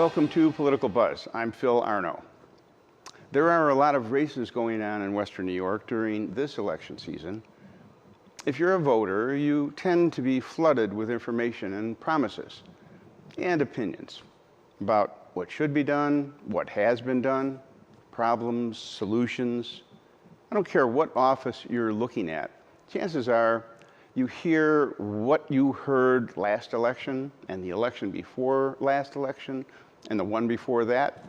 Welcome to Political Buzz. I'm Phil Arno. There are a lot of races going on in Western New York during this election season. If you're a voter, you tend to be flooded with information and promises and opinions about what should be done, what has been done, problems, solutions. I don't care what office you're looking at. Chances are you hear what you heard last election and the election before last election and the one before that.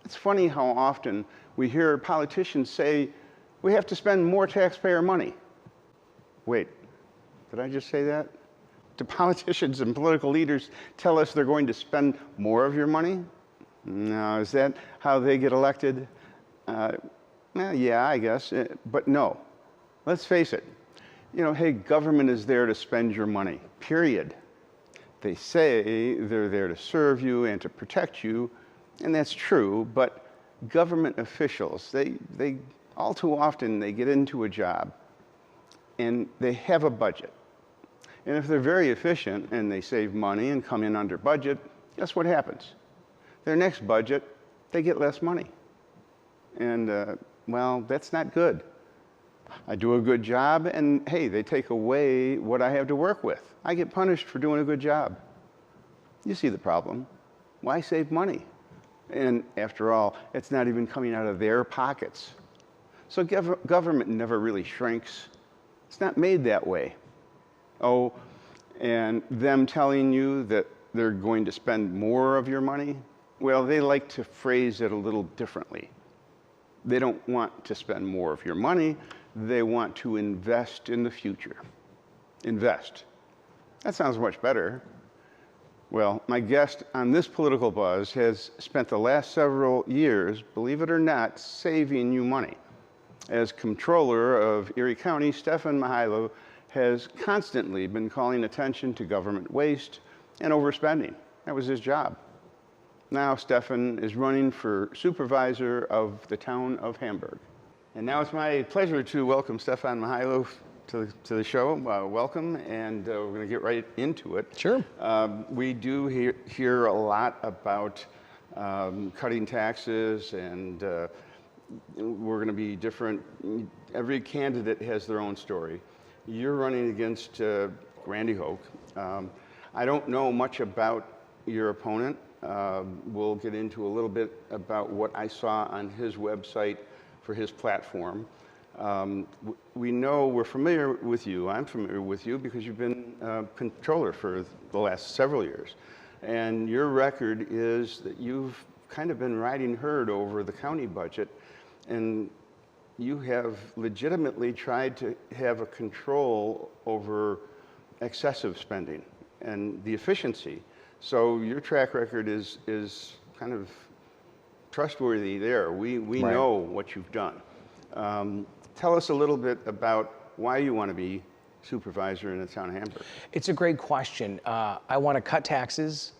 It's funny how often we hear politicians say, we have to spend more taxpayer money. Wait, did I just say that? Do politicians and political leaders tell us they're going to spend more of your money? No, is that how they get elected? Well, yeah, I guess, but no. Let's face it. You know, hey, government is there to spend your money, period. They say they're there to serve you and to protect you, and that's true, but government officials, they all too often, they get into a job and they have a budget. And if they're very efficient and they save money and come in under budget, guess what happens? Their next budget, they get less money. And, well, that's not good. I do a good job, and hey, they take away what I have to work with. I get punished for doing a good job. You see the problem. Why save money? And after all, it's not even coming out of their pockets. So government never really shrinks. It's not made that way. Oh, and them telling you that they're going to spend more of your money, well, they like to phrase it a little differently. They don't want to spend more of your money. They want to invest in the future. Invest. That sounds much better. Well, my guest on this Political Buzz has spent the last several years, believe it or not, saving you money. As Comptroller of Erie County, Stefan Mychajliw has constantly been calling attention to government waste and overspending. That was his job. Now Stefan is running for supervisor of the town of Hamburg. And now it's my pleasure to welcome Stefan Mychajliw to the show. Welcome, and we're going to get right into it. Sure. We do hear a lot about cutting taxes, and we're going to be different. Every candidate has their own story. You're running against Randy Hoke. I don't know much about your opponent. We'll get into a little bit about what I saw on his website for his platform. We know we're familiar with you. I'm familiar with you because you've been controller for the last several years. And your record is that you've kind of been riding herd over the county budget, and you have legitimately tried to have a control over excessive spending and the efficiency. So your track record is kind of trustworthy there. We right. know what you've done. Tell us a little bit about why you want to be supervisor in the town of Hamburg. It's a great question. I want to cut taxes,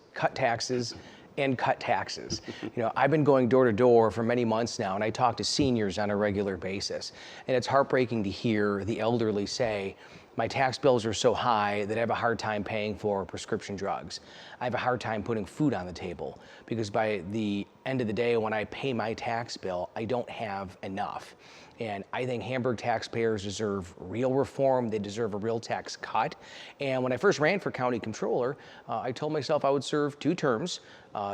and cut taxes. You know, I've been going door to door for many months now, and I talk to seniors on a regular basis. And it's heartbreaking to hear the elderly say, my tax bills are so high that I have a hard time paying for prescription drugs. I have a hard time putting food on the table because by the end of the day, when I pay my tax bill, I don't have enough. And I think Hamburg taxpayers deserve real reform. They deserve a real tax cut. And when I first ran for county controller, I told myself I would serve 2 terms,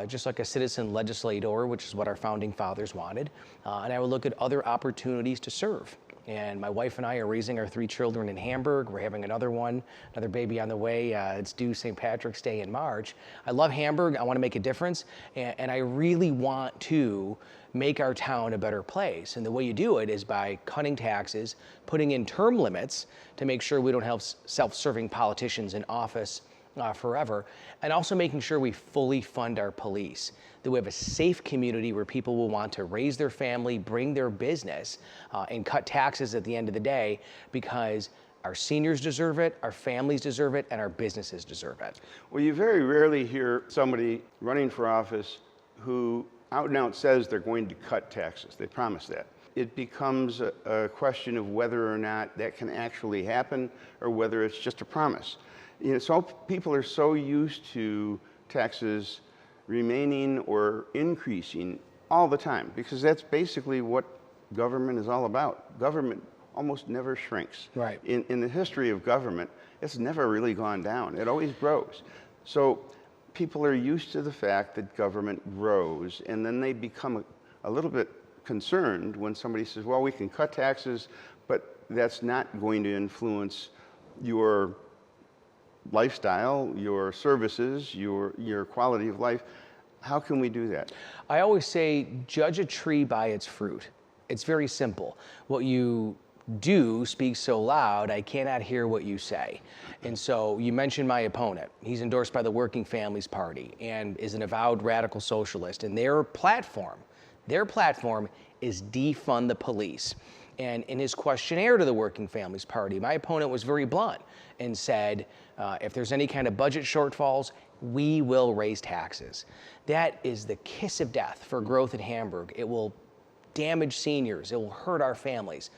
just like a citizen legislator, which is what our founding fathers wanted. And I would look at other opportunities to serve. And my wife and I are raising our 3 children in Hamburg. We're having another baby on the way. It's due St. Patrick's Day in March. I love Hamburg. I want to make a difference. And I really want to make our town a better place. And the way you do it is by cutting taxes, putting in term limits to make sure we don't have self-serving politicians in office forever, and also making sure we fully fund our police, that we have a safe community where people will want to raise their family, bring their business, and cut taxes at the end of the day, because our seniors deserve it, our families deserve it, and our businesses deserve it. Well, you very rarely hear somebody running for office who out and out says they're going to cut taxes. They promise that. It becomes a question of whether or not that can actually happen or whether it's just a promise. You know, so people are so used to taxes remaining or increasing all the time, because that's basically what government is all about. Government almost never shrinks. Right. In the history of government, it's never really gone down. It always grows. So people are used to the fact that government grows, and then they become a little bit concerned when somebody says, well, we can cut taxes, but that's not going to influence your lifestyle, your services, your quality of life. How can we do that? I always say, judge a tree by its fruit. It's very simple. What you do speaks so loud, I cannot hear what you say. And so you mentioned my opponent. He's endorsed by the Working Families Party and is an avowed radical socialist. And their platform is defund the police. And in his questionnaire to the Working Families Party, my opponent was very blunt and said, if there's any kind of budget shortfalls, we will raise taxes. That is the kiss of death for growth in Hamburg. It will damage seniors. It will hurt our families.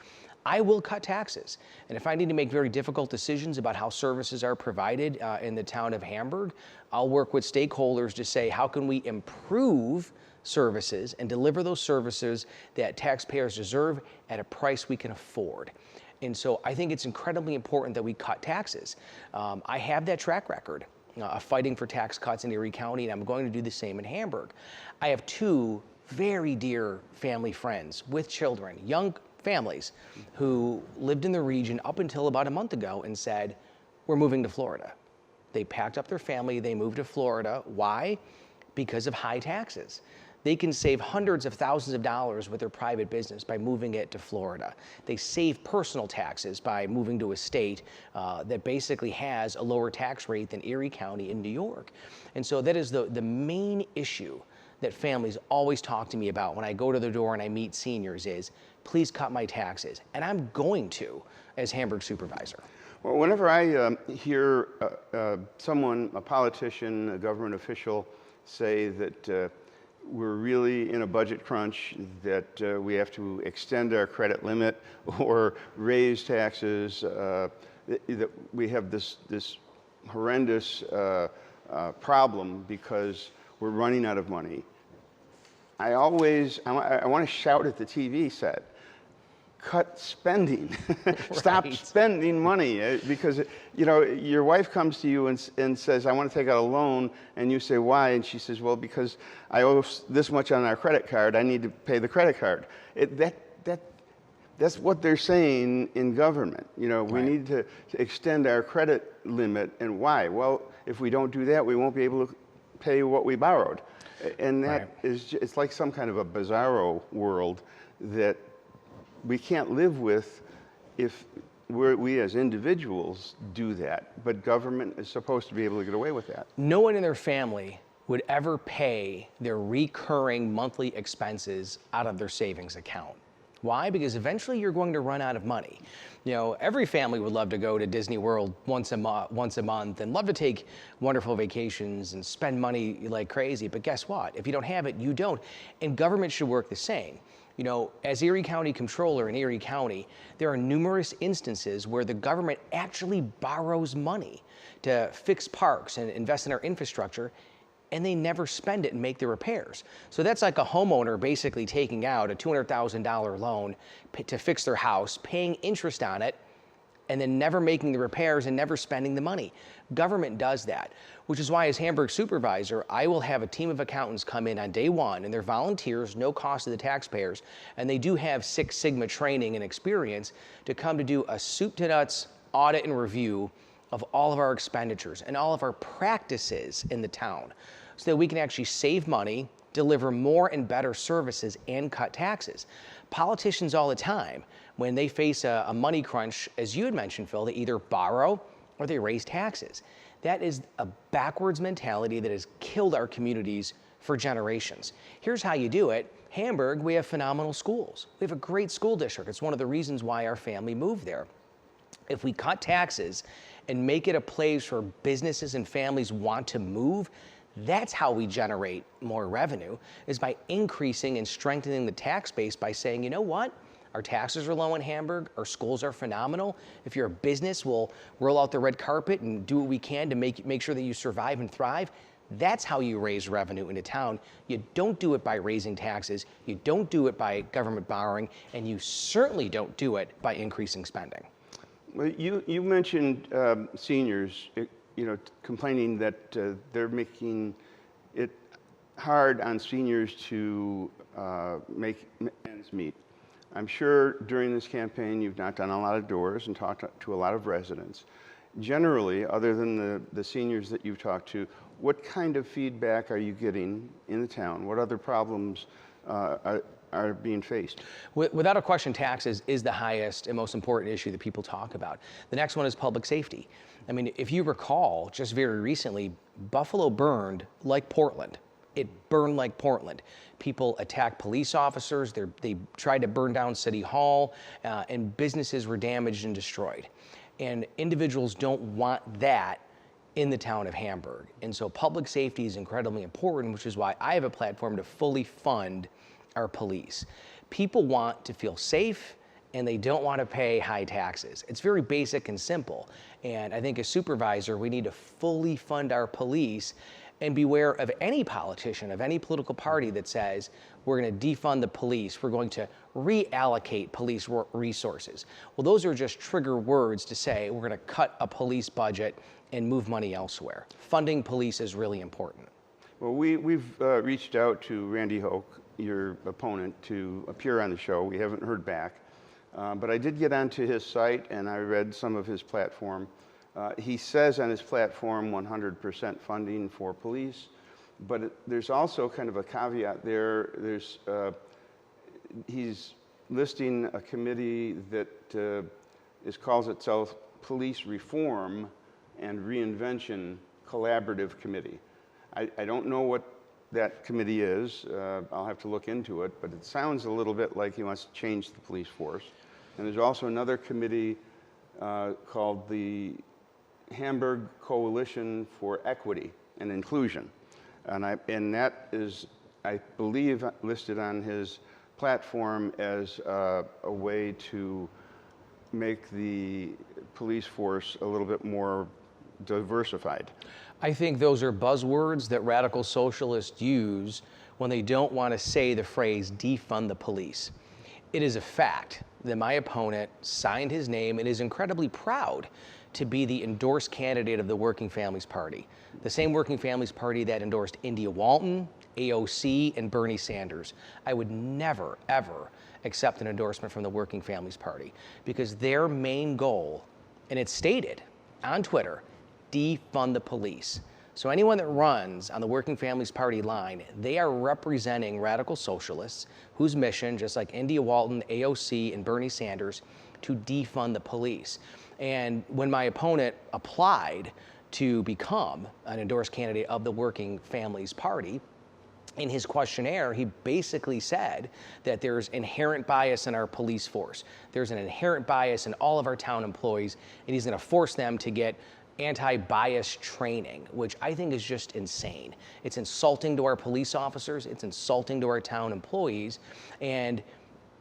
I will cut taxes. And if I need to make very difficult decisions about how services are provided in the town of Hamburg, I'll work with stakeholders to say, how can we improve services and deliver those services that taxpayers deserve at a price we can afford. And so I think it's incredibly important that we cut taxes. I have that track record of fighting for tax cuts in Erie County, and I'm going to do the same in Hamburg. I have two very dear family friends with children, young families, who lived in the region up until about a month ago and said, we're moving to Florida. They packed up their family, they moved to Florida. Why? Because of high taxes. They can save hundreds of thousands of dollars with their private business by moving it to Florida. They save personal taxes by moving to a state that basically has a lower tax rate than Erie County in New York. And so that is the main issue that families always talk to me about when I go to the door and I meet seniors is, please cut my taxes. And I'm going to, as Hamburg Supervisor. Well, whenever I hear someone, a politician, a government official, say that we're really in a budget crunch, that we have to extend our credit limit or raise taxes, that we have this horrendous problem because we're running out of money. I want to shout at the TV set, cut spending. Stop spending money, because your wife comes to you and says, I want to take out a loan, and you say, why? And she says, well, because I owe this much on our credit card, I need to pay the credit card. That's what they're saying in government. We need to extend our credit limit, and why? Well, if we don't do that, we won't be able to pay what we borrowed. And that is, it's like some kind of a bizarro world that we can't live with if we as individuals do that, but government is supposed to be able to get away with that. No one in their family would ever pay their recurring monthly expenses out of their savings account. Why? Because eventually you're going to run out of money. Every family would love to go to Disney World once a month and love to take wonderful vacations and spend money like crazy. But guess what? If you don't have it, you don't. And government should work the same. As Erie County Controller in Erie County, there are numerous instances where the government actually borrows money to fix parks and invest in our infrastructure, and they never spend it and make the repairs. So that's like a homeowner basically taking out a $200,000 loan to fix their house, paying interest on it, and then never making the repairs and never spending the money. Government does that, which is why as Hamburg Supervisor, I will have a team of accountants come in on day one, and they're volunteers, no cost to the taxpayers, and they do have Six Sigma training and experience to come to do a soup to nuts audit and review of all of our expenditures and all of our practices in the town so that we can actually save money, deliver more and better services, and cut taxes. Politicians all the time, when they face a money crunch, as you had mentioned, Phil, they either borrow or they raise taxes. That is a backwards mentality that has killed our communities for generations. Here's how you do it. Hamburg, we have phenomenal schools. We have a great school district. It's one of the reasons why our family moved there. If we cut taxes and make it a place where businesses and families want to move, that's how we generate more revenue, is by increasing and strengthening the tax base by saying, you know what? Our taxes are low in Hamburg, our schools are phenomenal. If you're a business, we'll roll out the red carpet and do what we can to make sure that you survive and thrive. That's how you raise revenue in a town. You don't do it by raising taxes, you don't do it by government borrowing, and you certainly don't do it by increasing spending. Well, you mentioned seniors, complaining that they're making it hard on seniors to make ends meet. I'm sure during this campaign you've knocked on a lot of doors and talked to a lot of residents. Generally, other than the seniors that you've talked to, what kind of feedback are you getting in the town? What other problems are being faced? Without a question, taxes is the highest and most important issue that people talk about. The next one is public safety. I mean, if you recall, just very recently, Buffalo burned like Portland. It burned like Portland. People attacked police officers, they tried to burn down City Hall, and businesses were damaged and destroyed. And individuals don't want that in the town of Hamburg. And so public safety is incredibly important, which is why I have a platform to fully fund our police. People want to feel safe and they don't want to pay high taxes. It's very basic and simple. And I think as supervisor, we need to fully fund our police and beware of any politician, of any political party that says, we're going to defund the police, we're going to reallocate police resources. Well, those are just trigger words to say we're going to cut a police budget and move money elsewhere. Funding police is really important. Well, we've reached out to Randy Hoke, your opponent, to appear on the show. We haven't heard back. But I did get onto his site and I read some of his platform. He says on his platform 100% funding for police, but there's also kind of a caveat there. He's listing a committee that calls itself Police Reform and Reinvention Collaborative Committee. I don't know what that committee is. I'll have to look into it, but it sounds a little bit like he wants to change the police force. And there's also another committee called the Hamburg Coalition for Equity and Inclusion. And that is, I believe, listed on his platform as a way to make the police force a little bit more diversified. I think those are buzzwords that radical socialists use when they don't want to say the phrase defund the police. It is a fact that my opponent signed his name and is incredibly proud to be the endorsed candidate of the Working Families Party, the same Working Families Party that endorsed India Walton, AOC, and Bernie Sanders. I would never, ever accept an endorsement from the Working Families Party because their main goal, and it's stated on Twitter, defund the police. So anyone that runs on the Working Families Party line, they are representing radical socialists whose mission, just like India Walton, AOC, and Bernie Sanders, to defund the police. And when my opponent applied to become an endorsed candidate of the Working Families Party, in his questionnaire, he basically said that there's inherent bias in our police force. There's an inherent bias in all of our town employees, and he's going to force them to get anti-bias training, which I think is just insane. It's insulting to our police officers, it's insulting to our town employees, and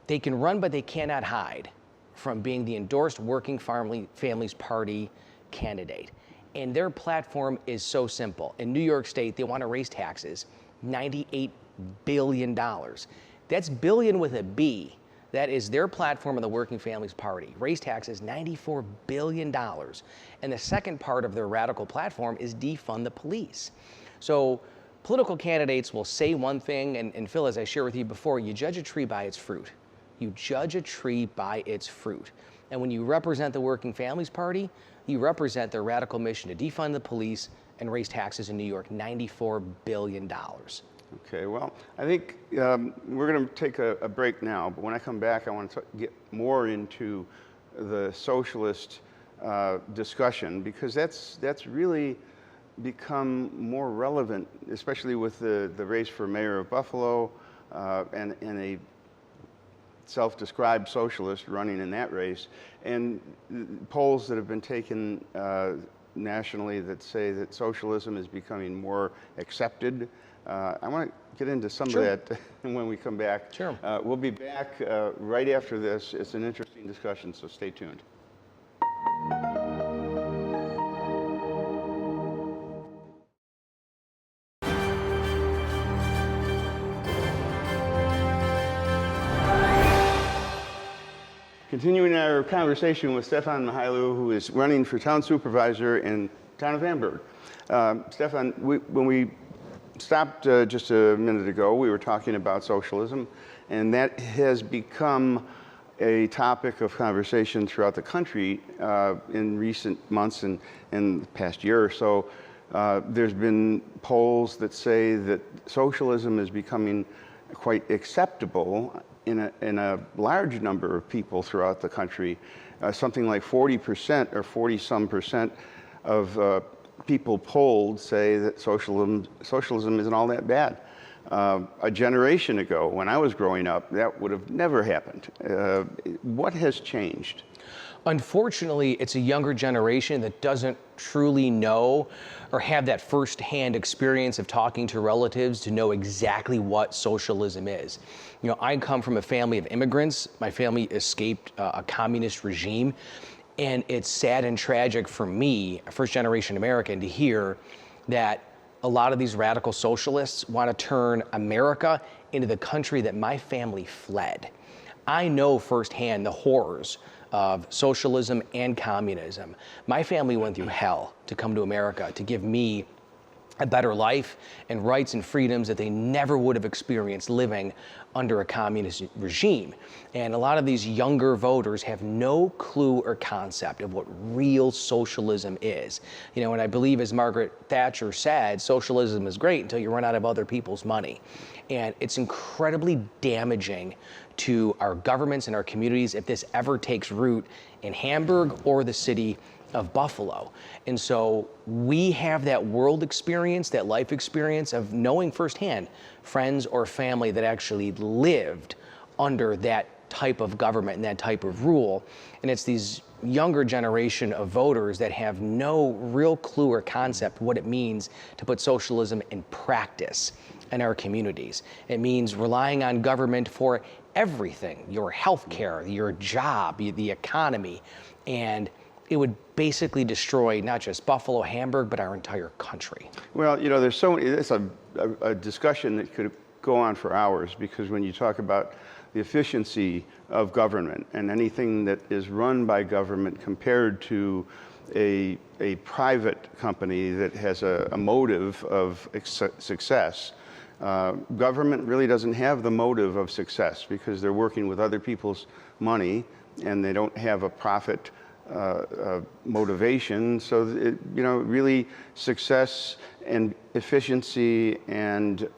they can run but they cannot hide from being the endorsed Working Families Party candidate. And their platform is so simple. In New York State, they want to raise taxes, $98 billion. That's billion with a B. That is their platform of the Working Families Party. Raise taxes, $94 billion. And the second part of their radical platform is defund the police. So political candidates will say one thing, and Phil, as I shared with you before, you judge a tree by its fruit. You judge a tree by its fruit. And when you represent the Working Families Party, you represent their radical mission to defund the police and raise taxes in New York, $94 billion. Okay, well, I think we're going to take a break now, but when I come back, I want to get more into the socialist discussion, because that's really become more relevant, especially with the race for mayor of Buffalo and a self-described socialist running in that race, and polls that have been taken nationally that say that socialism is becoming more accepted. I want to get into some of that when we come back. Sure. We'll be back right after this. It's an interesting discussion, so stay tuned. Continuing our conversation with Stefan Mychajliw, who is running for town supervisor in town of Hamburg. Stefan, when we stopped just a minute ago, we were talking about socialism, and that has become a topic of conversation throughout the country in recent months and in the past year or so. There's been polls that say that socialism is becoming quite acceptable in a large number of people throughout the country. Something like 40% or 40-some% of people polled say that socialism isn't all that bad. A generation ago, when I was growing up, that would have never happened. What has changed? Unfortunately, it's a younger generation that doesn't truly know or have that firsthand experience of talking to relatives to know exactly what socialism is. You know, I come from a family of immigrants. My family escaped a communist regime, and it's sad and tragic for me, a first-generation American, to hear that a lot of these radical socialists want to turn America into the country that my family fled. I know firsthand the horrors of socialism and communism. My family went through hell to come to America to give me a better life and rights and freedoms that they never would have experienced living under a communist regime. And a lot of these younger voters have no clue or concept of what real socialism is. You know, and I believe, as Margaret Thatcher said, socialism is great until you run out of other people's money. And it's incredibly damaging to our governments and our communities if this ever takes root in Hamburg or the city of Buffalo. And so we have that world experience, that life experience of knowing firsthand friends or family that actually lived under that type of government and that type of rule. And it's these younger generation of voters that have no real clue or concept what it means to put socialism in practice in our communities. It means relying on government for everything, your health care, your job, the economy, and it would basically destroy not just Buffalo, Hamburg, but our entire country. Well, you know, there's so many, it's a discussion that could go on for hours, because when you talk about the efficiency of government and anything that is run by government compared to a private company that has a motive of success, government really doesn't have the motive of success because they're working with other people's money and they don't have a profit motivation. So, you know, really success and efficiency and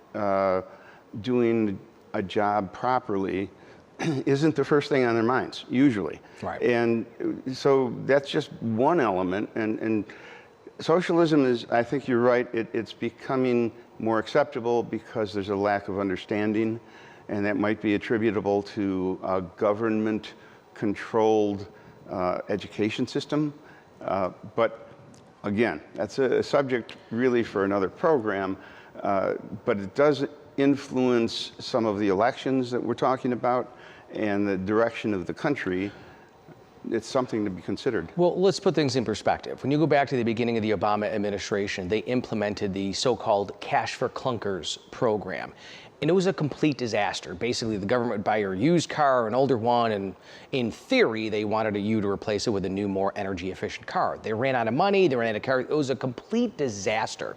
doing a job properly isn't the first thing on their minds, usually. Right. And so that's just one element. And socialism is, I think you're right, it's becoming more acceptable because there's a lack of understanding, and that might be attributable to a government-controlled education system. But again, that's a subject really for another program, but it does influence some of the elections that we're talking about and the direction of the country. It's something to be considered. Well, let's put things in perspective. When you go back to the beginning of the Obama administration, they implemented the so-called Cash for Clunkers program. And it was a complete disaster. Basically, the government would buy your used car, an older one, and in theory, they wanted you to replace it with a new, more energy-efficient car. They ran out of money, they ran out of cars. It was a complete disaster.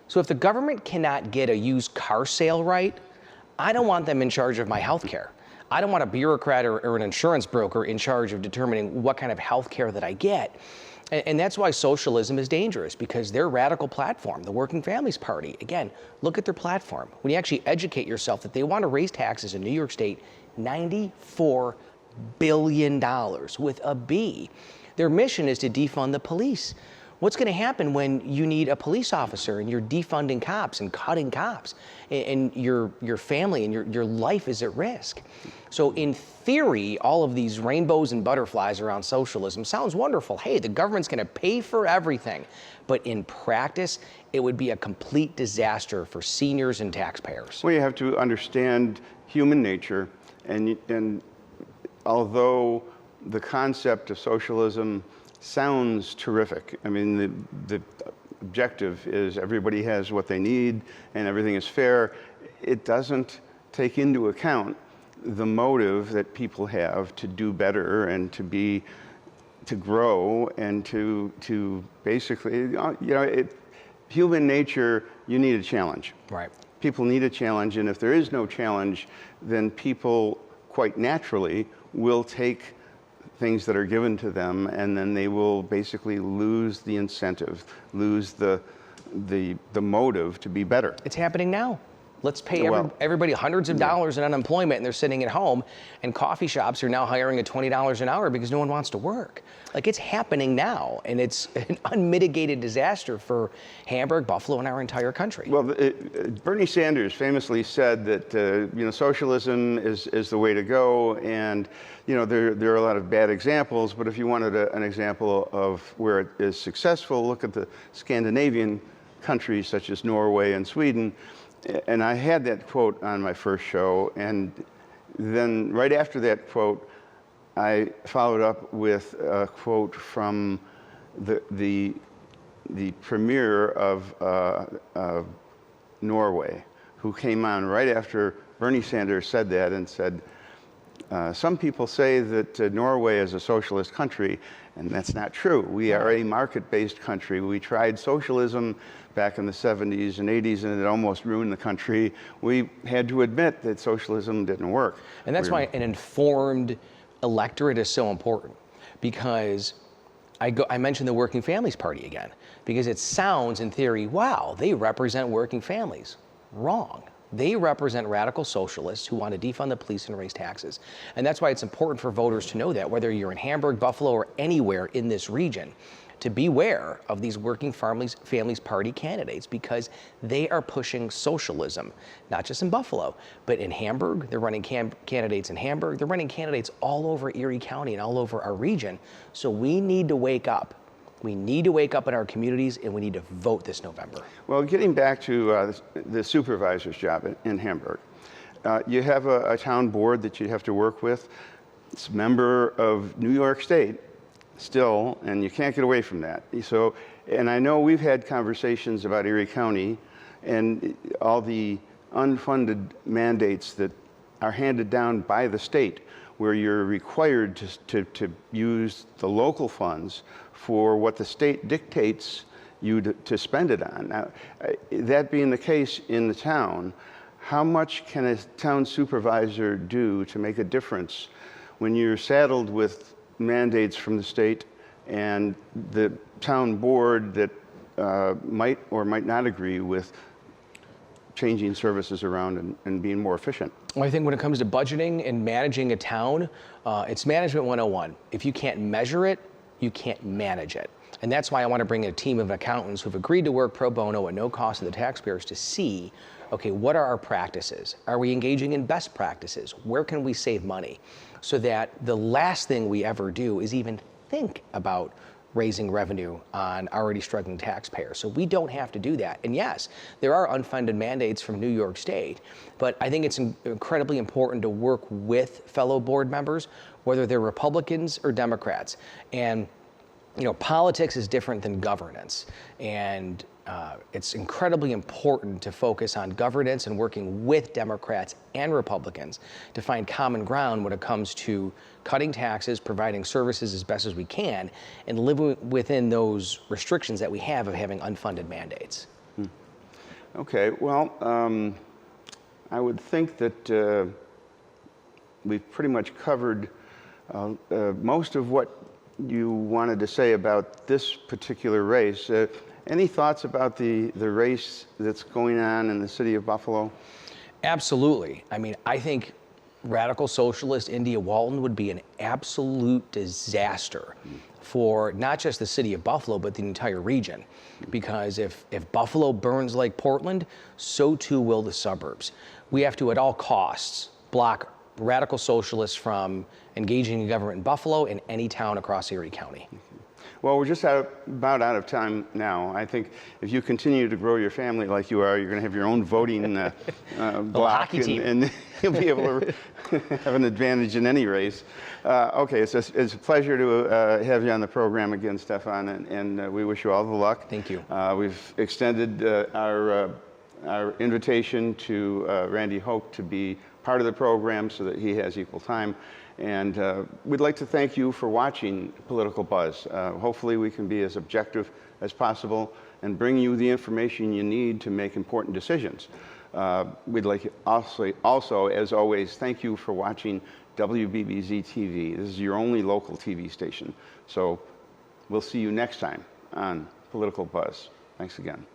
So if the government cannot get a used car sale right, I don't want them in charge of my health care. I don't want a bureaucrat or an insurance broker in charge of determining what kind of health care that I get. And that's why socialism is dangerous, because their radical platform, the Working Families Party, again, look at their platform. When you actually educate yourself that they want to raise taxes in New York State, $94 billion with a B. Their mission is to defund the police. What's going to happen when you need a police officer and you're defunding cops and cutting cops, and your family and your life is at risk? So in theory, all of these rainbows and butterflies around socialism sounds wonderful. Hey, the government's going to pay for everything. But in practice, it would be a complete disaster for seniors and taxpayers. Well, you have to understand human nature, and although the concept of socialism sounds terrific. I mean, the objective is everybody has what they need and everything is fair. It doesn't take into account the motive that people have to do better and to grow and to basically, human nature, you need a challenge. Right. People need a challenge, and if there is no challenge, then people quite naturally will take things that are given to them, and then they will basically lose the incentive, lose the motive to be better. It's happening now. Let's pay Well, everybody hundreds of dollars in unemployment, and they're sitting at home, and coffee shops are now hiring at $20 an hour because no one wants to work. Like, it's happening now, and it's an unmitigated disaster for Hamburg, Buffalo, and our entire country. Well, Bernie Sanders famously said that socialism is the way to go, and there are a lot of bad examples. But if you wanted an example of where it is successful, look at the Scandinavian countries such as Norway and Sweden. And I had that quote on my first show, and then right after that quote, I followed up with a quote from the premier of Norway, who came on right after Bernie Sanders said that and said, some people say that Norway is a socialist country, and that's not true. We are a market-based country. We tried socialism back in the 70s and 80s, and it almost ruined the country. We had to admit that socialism didn't work. And that's why an informed electorate is so important, because I mentioned the Working Families Party again, because it sounds in theory, wow, they represent working families. Wrong. They represent radical socialists who want to defund the police and raise taxes. And that's why it's important for voters to know that, whether you're in Hamburg, Buffalo, or anywhere in this region, to beware of these Working Families Party candidates, because they are pushing socialism, not just in Buffalo, but in Hamburg. They're running candidates in Hamburg. They're running candidates all over Erie County and all over our region. So we need to wake up. We need to wake up in our communities, and we need to vote this November. Well, getting back to the supervisor's job in Hamburg, you have a town board that you have to work with. It's a member of New York State still, and you can't get away from that. So, and I know we've had conversations about Erie County and all the unfunded mandates that are handed down by the state, where you're required to use the local funds for what the state dictates you to spend it on. Now, that being the case in the town, how much can a town supervisor do to make a difference when you're saddled with mandates from the state and the town board that might or might not agree with changing services around and being more efficient? Well, I think when it comes to budgeting and managing a town, it's management 101. If you can't measure it, you can't manage it. And that's why I want to bring in a team of accountants who've agreed to work pro bono at no cost to the taxpayers to see, okay, what are our practices? Are we engaging in best practices? Where can we save money? So that the last thing we ever do is even think about raising revenue on already struggling taxpayers. So we don't have to do that. And yes, there are unfunded mandates from New York State, but I think it's incredibly important to work with fellow board members, whether they're Republicans or Democrats. And politics is different than governance. And it's incredibly important to focus on governance and working with Democrats and Republicans to find common ground when it comes to cutting taxes, providing services as best as we can, and living within those restrictions that we have of having unfunded mandates. Okay, well, I would think that we've pretty much covered most of what you wanted to say about this particular race. Any thoughts about the race that's going on in the city of Buffalo? Absolutely. I mean, I think radical socialist India Walton would be an absolute disaster for not just the city of Buffalo, but the entire region. Because if Buffalo burns like Portland, so too will the suburbs. We have to, at all costs, block radical socialists from engaging in government in Buffalo and any town across Erie County. Well, we're just about out of time now. I think if you continue to grow your family like you are, you're going to have your own voting block, team. and you'll be able to have an advantage in any race. Okay, it's a pleasure to have you on the program again, Stefan, and we wish you all the luck. Thank you. We've extended our our invitation to Randy Hoke to be part of the program so that he has equal time. And we'd like to thank you for watching Political Buzz. Hopefully we can be as objective as possible and bring you the information you need to make important decisions. We'd like to also, as always, thank you for watching WBBZ-TV. This is your only local TV station. So we'll see you next time on Political Buzz. Thanks again.